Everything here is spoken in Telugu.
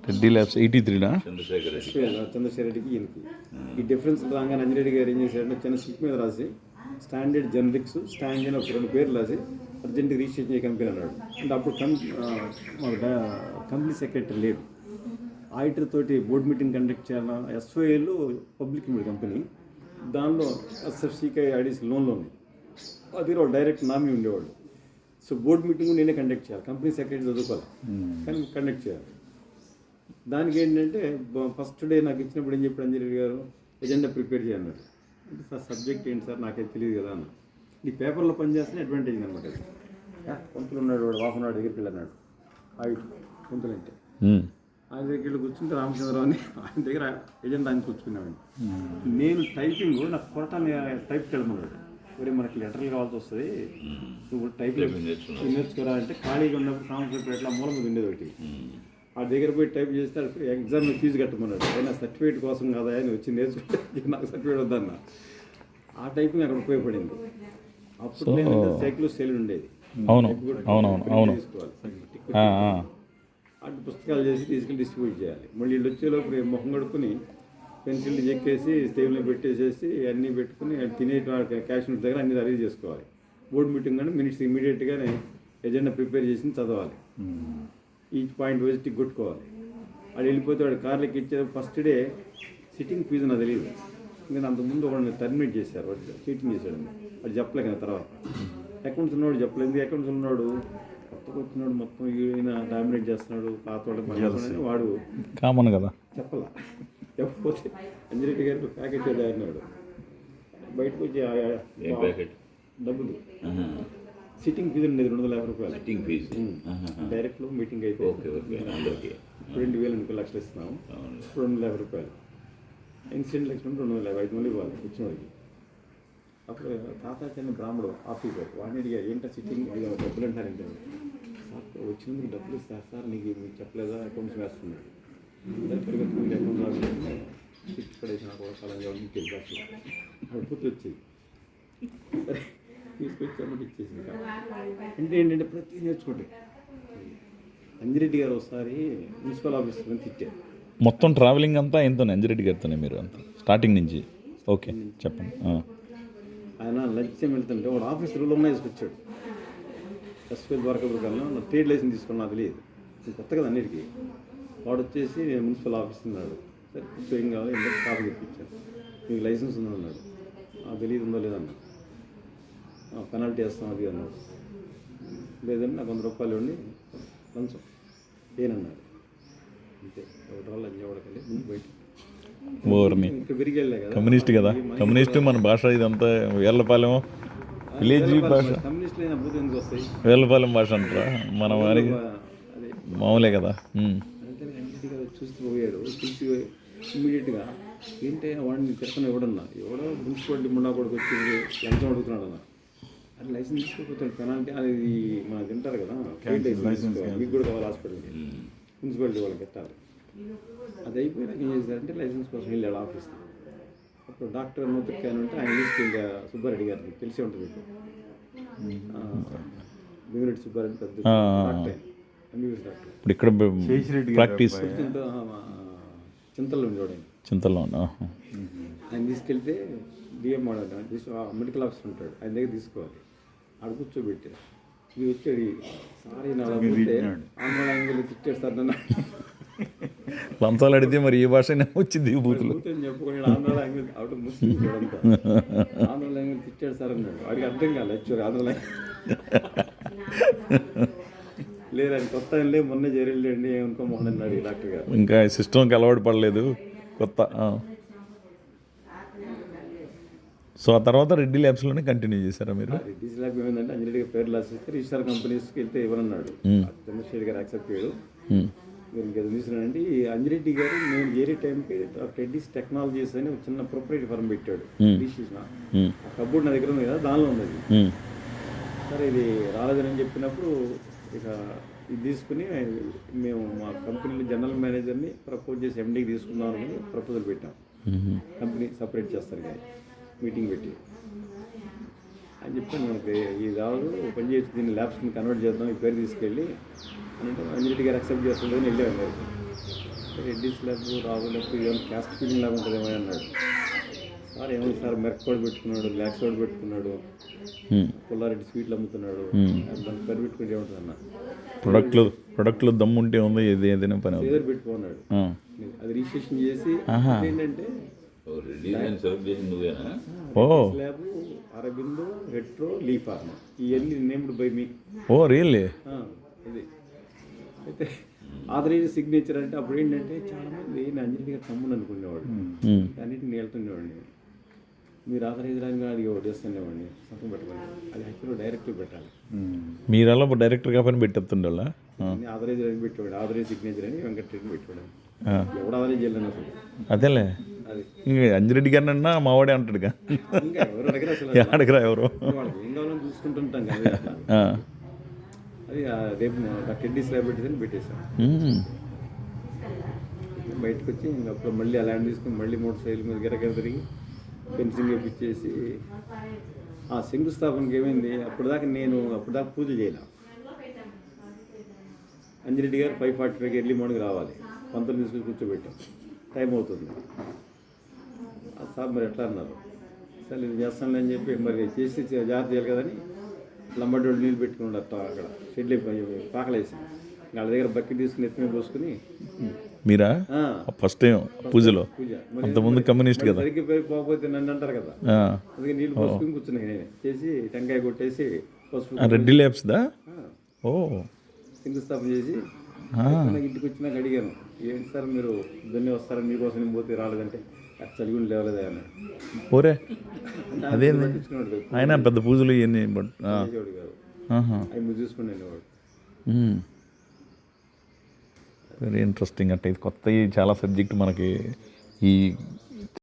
రెడ్డి ల్యాబ్స్ 83నా? చంద్రశేఖర్ రెడ్డికి ఈయనకి ఈ డిఫరెన్స్ రాగానే అంజిరెడ్డి గారు ఏం చేశారంటే చిన్న స్లిప్ మీద రాసి స్టాండర్డ్ జనరిక్స్ స్టాండ్ అని ఒక 2 పేర్లు రాసి అర్జెంట్గా రిజిస్ట్రేషన్ చేయ కంపెనీ అన్నాడు. అంటే అప్పుడు కంపెనీ సెక్రటరీ లేడు, ఆడిటర్ తోటి బోర్డు మీటింగ్ కండక్ట్ చేయాలన్నా. ఎస్ఓఏలు పబ్లిక్ లిమిటెడ్ కంపెనీ, దానిలో ఎస్ఎఫ్సికి ఐడిసి లోన్లో ఉంది, అది వాళ్ళు డైరెక్ట్ నామీ ఉండేవాళ్ళు. సో బోర్డు మీటింగ్ నేనే కండక్ట్ చేయాలి, కంపెనీ సెక్రటరీ చదువుకోవాలి కానీ కండక్ట్ చేయాలి. దానికి ఏంటంటే ఫస్ట్ డే నాకు ఇచ్చినప్పుడు ఏం చెప్పాడు అంజిరెడ్డి గారు, ఎజెండా ప్రిపేర్ చేయన్నాడు. అంటే సార్ సబ్జెక్ట్ ఏంటి సార్ నాకేం తెలియదు కదా అన్న. ఈ పేపర్లో పనిచేస్తే అడ్వాంటేజ్ అనమాట. అది కొంతలు ఉన్నాడు వాడు వాహనాడు దగ్గరికి వెళ్ళన్నాడు, కొంతలు అంటే ఆయన దగ్గరికి వెళ్ళి కూర్చుంటే రామచంద్రరావు అని ఆయన దగ్గర ఎజెండా ఆయన కూర్చుకున్నాడు. నేను టైపింగ్ నాకు కొరటాన్ని టైప్కి వెళ్ళమన్నాడు. మరి మనకి లెటర్లు కావాల్సి వస్తుంది, నువ్వు టైపింగ్ నేర్చుకోరా అంటే ఖాళీగా ఉన్నప్పుడు సాంస్కృతిక మూల మీద ఉండేది ఒకటి. ఆ దగ్గర పోయి టైప్ చేస్తే ఎగ్జామ్ ఫీజు కట్టమన్నాడు. అయినా సర్టిఫికేట్ కోసం కదా ఆయన వచ్చి నేర్చుకుంటే నాకు సర్టిఫికేట్ వద్దన్న. ఆ టైపింగ్ అక్కడ ఉపయోగపడింది. అప్పుడు సైకిల్ సేల్ ఉండేది, అటు పుస్తకాలు చేసి తీసుకెళ్ళి డిస్ట్రిబ్యూట్ చేయాలి. మళ్ళీ వీళ్ళు వచ్చేలోపు మొహం కడుక్కుని పెన్సిల్ చెక్కేసి టేబుల్లో పెట్టేసేసి అన్నీ పెట్టుకుని తినే క్యాష్ దగ్గర అన్ని అరేంజ్ చేసుకోవాలి. బోర్డు మీటింగ్ కానీ మినిట్స్ ఇమీడియట్గానే ఎజెండా ప్రిపేర్ చేసి చదవాలి. ఈచ్ పాయింట్ వైజ్ టిక్ కొట్టుకోవాలి. వాడు వెళ్ళిపోతే వాడు కార్లకి ఇచ్చే ఫస్ట్ డే సిట్టింగ్ ఫీజు నాకు తెలియదు, ఎందుకంటే అంతకుముందు వాడిని టర్మినేట్ చేశారు, వాడు చీటింగ్ చేశాడు. వాడు చెప్పలేదు కదా. తర్వాత అకౌంట్స్ ఉన్నవాడు చెప్పలేదు, అకౌంట్స్ ఉన్నాడు కొత్తగా వచ్చినాడు మొత్తం ఈయన డామినేట్ చేస్తున్నాడు, పాత వాడు వాడు కామన్ కదా చెప్పలా. చెప్పకపోతే అంజిరెడ్డి గారు ప్యాకెట్ అన్నాడు, బయటకు వచ్చి డబ్బులు సిట్టింగ్ ఫీజు ఉండేది 250 రూపాయలు. సిట్టింగ్ ఫీజు డైరెక్ట్లో మీటింగ్ అయితే 2,000 లక్షలు ఇస్తున్నాము, 250 రూపాయలు. ఇన్సిడెంట్ లక్షలు 250, 5 మంది ఇవ్వాలి వచ్చిన వాడికి. అప్పుడు తాతాచార్య బ్రాహ్మడు ఆఫీసర్ వాడిని అడిగారు, ఏంటో సిట్టింగ్ డబ్బులు అంటారంటే, సార్ వచ్చినందుకు డబ్బులు ఇస్తారు సార్, మీకు చెప్పలేదా అకౌంట్స్ వేస్తున్నాడు. పరిగెత్తుకుంటే అకౌంట్ రాకుండా సిట్ పడేసిన కూడా కాలంగా ఇంటికి అసలు అడుపుతూ వచ్చేది. సరే తీసుకొచ్చామంటే ఇచ్చేసింది. అంటే ఏంటంటే ప్రతి నేర్చుకోండి. అంజిరెడ్డి గారు ఒకసారి మున్సిపల్ ఆఫీస్లో తిట్టారు. మొత్తం ట్రావెలింగ్ అంతా ఎంతనే అంజిరెడ్డి గారితోనే మీరు అంతా స్టార్టింగ్ నుంచి? ఓకే చెప్పండి. ఆయన లంచ్ వెళ్తుంటే వాడు ఆఫీస్ రూల్లో ఉన్న తీసుకొచ్చాడు. ఎస్పీ ద్వారకాపురం కన్నా నా ట్రేడ్ లైసెన్స్ తీసుకున్నా తెలియదు, కొత్త కదా అన్నిటికీ. వాడు వచ్చేసి నేను మున్సిపల్ ఆఫీస్ ఉన్నాడు, సరే కూర్చో ఏం కావాలి ఎందుకు కాపీ తెప్పించాను, మీకు లైసెన్స్ ఉందన్నాడు. తెలియదు ఉందో లేదన్నా, పెనాల్టీ వేస్తాం అది అన్నాడు. లేదండి నాకు 100 రూపాయలు ఉండి లంచం ఏనన్నాడు. అంతే ఒకటి లంచవాడకెళ్ళి ముందు బయట ఇంకా పెరిగి వెళ్ళా కదా. కమ్యూనిస్ట్ కదా, కమ్యూనిస్ట్ మన భాష ఇదంతా వేర్లపాలెం విలేజ్ భాష. కమ్యూనిస్టులు అయినా అభివృద్ధి ఎందుకు వస్తాయి, వేర్లపాలెం భాష అంటారా మన వారికి అదే మామూలే కదా. చూస్తూ పోయాడు, చూసి ఇమ్మీడియట్గా ఏంటంటే వాడిని తిరగని ఎవడన్నా ఎవడో మున్సిపాలిటీ ముండా కొడుకు వచ్చి లంచం అడుగుతున్నాడు అన్న. అది లైసెన్స్ తీసుకోకపోతాడు, పెనాల్టీ అది మనకు తింటారు కదా, మీకు కూడా కావాలి హాస్పిటల్కి, మున్సిపాలిటీ వాళ్ళకి పెట్టాలి. అది అయిపోయినాక ఏం చేశారంటే లైసెన్స్ కోసం వెళ్ళాడు ఆఫీస్కి. అప్పుడు డాక్టర్ నూతక్కాయని ఉంటే ఆయన తీసుకెళ్ళి సుబ్బారెడ్డి గారికి తెలిసే ఉంటుంది, భీమిరెడ్డి సుబ్బారెడ్డి పెద్ద డాక్టర్, ఎంబీబీఎస్ డాక్టర్. ఇప్పుడు ఇక్కడ ప్రాక్టీస్ చింతల్లో ఉండేవాడు. చింతల్లో ఆయన తీసుకెళ్తే డిఎం మెడికల్ ఆఫీసర్ ఉంటాడు, ఆయన దగ్గర తీసుకోవాలి. ఆడ కూర్చోబెట్టారు. ఇది వచ్చాడు సారీ నా ఆంధ్ర లాంగ్వేజ్లో తిట్టాడు సార్ నన్ను. లంచాలు అడిగితే మరి ఏ భాష వచ్చింది బూతులు చెప్పుకొని ఆంధ్ర లాంగ్వేజ్ అవుట్ ముస్లిం ఆంధ్ర లాంగ్వేజ్ తిట్టాడు సార్ అన్నాడు. వాడికి అర్థం కాలేదు యాక్చువల్గా ఆంధ్ర లాంగ్వేజ్. లేదు ఆయన కొత్త లే మొన్న చేరేళ్ళండి ఏమనుకో మొహన్ అన్నాడు డాక్టర్ గారు. ఇంకా సిస్టమ్కి అలవాటు పడలేదు కొత్త. సో ఆ తర్వాత రెడ్డి ల్యాబ్స్లోనే కంటిన్యూ చేశారా మీరు? రెడ్డి ల్యాబ్ ఏమైందంటే అంజిరెడ్డి గారు పేరు రాసిస్తే రిజిస్టర్ కంపెనీస్కి వెళ్తే ఇవ్వనన్నాడు. చంద్రశేఖర్ గారు యాక్సెప్ట్ చేయడు. మీరు ఇంకా తీసుకున్నానండి అంజిరెడ్డి గారు నేను చేరే టైంకి రెడ్డిస్ టెక్నాలజీస్ అని ఒక చిన్న ప్రొపరేటివ్ ఫర్మ్ పెట్టాడు. కబోర్డ్ నా దగ్గర ఉంది కదా, దానిలో ఉన్నది. సరే ఇది రాలేదని చెప్పినప్పుడు ఇక ఇది తీసుకుని మేము మా కంపెనీలో జనరల్ మేనేజర్ని ప్రపోజ్ చేసి ఎండీకి తీసుకుందాం అని ప్రపోజల్ పెట్టాం. కంపెనీ సపరేట్ చేస్తారు కానీ మీటింగ్ పెట్టి అని చెప్పి మనకి ఇది రాదు పని చేసి దీన్ని ల్యాబ్స్ని కన్వర్ట్ చేద్దాం, ఈ పేరు తీసుకెళ్ళి అంటే అంజిరెడ్డి గారు యాక్సెప్ట్ చేస్తుందని వెళ్ళాము. రెడ్డి స్లాబ్ రావులకు ఏమైనా క్యాస్ట్ ఫీలింగ్ లాగా ఉంటుందేమో అన్నాడు. సార్ ఏమైంది సార్ మెరక్కోడు పెట్టుకున్నాడు, బ్లాక్ సోడ్ పెట్టుకున్నాడు, పుల్లారెడ్డి స్వీట్లు అమ్ముతున్నాడు, దానికి పేరు పెట్టుకుంటే ఏముంటుంది అన్న. ప్రొడక్ట్లో దమ్ము ఉంటే ఉందో ఏదైనా పని అవుతుంది. పేరు పెట్టుకున్నాడు, అది రిజిస్ట్రేషన్ చేసి ఏంటంటే స్లాబ్ అరబిందో రెట్రో లీ ఫార్మ్ ఇవన్నీ named by me. Oh really? ఇది అయితే ఆథరైజ్ సిగ్నేచర్ అంటే అప్పుడు ఏంటంటే చాలామంది నేను అంజలి గారు తమ్ముడు అనుకునేవాడు, అన్నింటిని వెళ్తుండేవాడిని. మీరు ఆథరైజ్ రాని అది ఒకటి వేస్తుండేవాడిని, సంతకం పెట్టమని. అది యాక్చువల్గా డైరెక్ట్గా పెట్టాలి. మీరు అలా డైరెక్టర్గా పని పెట్టేస్తుండాల. ఆథరైజ్ అని పెట్టేవాడు, ఆథరైజ్ సిగ్నేచర్ అని వెంకటరెడ్డి పెట్టేవాడు. ఎవడు ఆథరైజ్ చేయలేను అసలు. అదేలే, అది ఇంకా అంజిరెడ్డి గారిని అన్నా మావాడే అంటాడుగా. ఇంకా ఎవరు అడగరు అసలు, అడగరా ఎవరు. వాళ్ళకి ఏం కావాలని చూసుకుంటుంటాం కదా. అది రేపు రెడ్డి స్లాబ్ పెట్టేసి పెట్టేశాం. బయటకు వచ్చి అప్పుడు మళ్ళీ ఆ ల్యాండ్ తీసుకుని మళ్ళీ 3 సైడ్ల మీద గిరగిర తిరిగి ఫెన్సింగ్ వేపించేసి ఆ శంకుస్థాపనకి ఏమైంది, అప్పటిదాకా పూజ చేయలే. అంజిరెడ్డి గారు 5:45 ఎర్లీ మార్నింగ్ రావాలి, పంతులు తీసుకుని కూర్చోబెట్టాం, టైం అవుతుంది. సార్ మరి ఎట్లా అన్నారు, సరే నేను చేస్తానులే అని చెప్పి మరి చేసి జాగ్రత్త చేయాలి కదని లంబడోళ్ళు నీళ్ళు పెట్టుకున్నాడు అక్కడ షెడ్లు పాకలేసి వాళ్ళ దగ్గర బకెట్ తీసుకుని ఎత్తుమే పోసుకుని. మీరా ఫస్ట్ టైం పూజలో? పూజ అంతకుముందు కమ్యూనిస్ట్ కదా, సరిగ్గా పోకపోతే నన్ను అంటారు కదా, అందుకే నీళ్ళు పోసుకుని కూర్చున్నాయి. నేనే చేసి టెంకాయ కొట్టేసి పసుపు రెడ్డి ల్యాబ్స్దా. ఓ శంకుస్థాపన చేసి ఇంటికి వచ్చినాక అడిగాను, ఏంటి సార్ మీరు పొద్దున్నే వస్తారని మీకోసం నేను పోతే రాలేదంటే చలిగుండి లేవలేదా అన్నాడు. ఓరే అదేంది, పట్టించుకున్నాడు ఆయన పెద్ద పూజలు ఇవన్నీ చేసేవాడు కాదు, అవి మీరు చూసుకుని వాడు. Very interesting. అంటే ఇది కొత్త చాలా సబ్జెక్ట్ మనకి ఈ